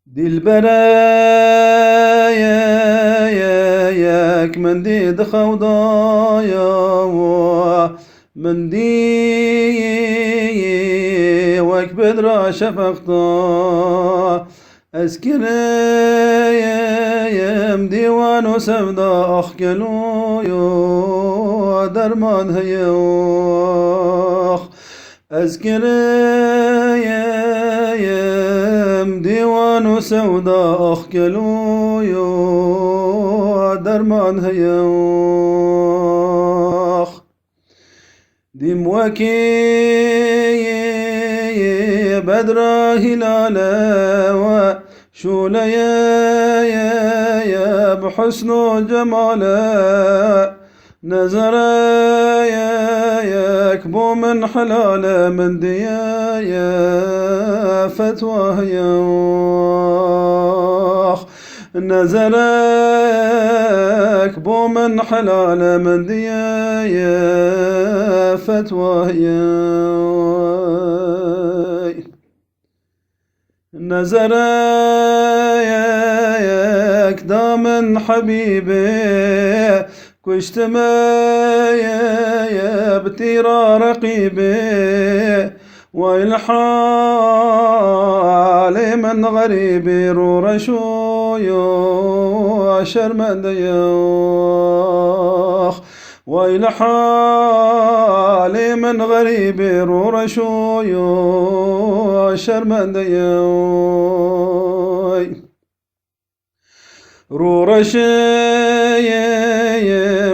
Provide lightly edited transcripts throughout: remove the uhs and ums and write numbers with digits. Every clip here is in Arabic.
البرايا ياك من دي دخوضايا من دي وك بدرا شفقتا أسكري ديوان وسفدا أخكلو يو درمان هيوخ أذكري ديوان وسودا أخكلو يو درمان هيوخ ديم وكي بدرا هلالا وشولا يا بحسن جمالا نزر يكبو من حلال من ديايا فتوى يوخ نزر يكبو من حلال من ديايا فتوى يوخ نزر يكدا من حبيبي كشت يا بتيرا رقيبي والحال من غريبي رورشو يو شرمند يوخ والحال من غريبي رورشو يو شرمند يوخ رورشي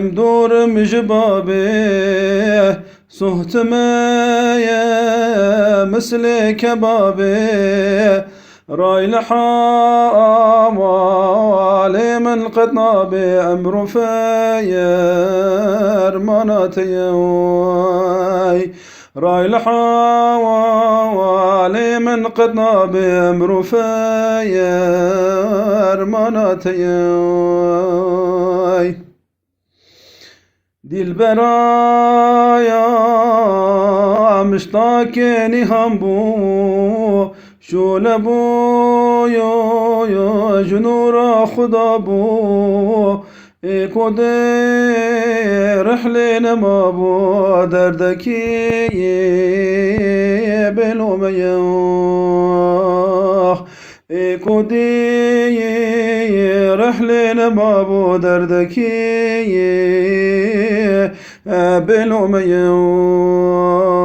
مدور مجبابي صهت يا مثل كبابي راي لحام وعلي من قطنابي أمر فاير مناتي راي لحام وعلي من قطنابي أمر فاير مناتي دي البرايا مشتاكيني همبو شو لبو يو جنورا خدابو ايكو دي رحلين مابو دردكي بلو ميوخ ايكو دي رحلين مابو دردكي بلو ميوخ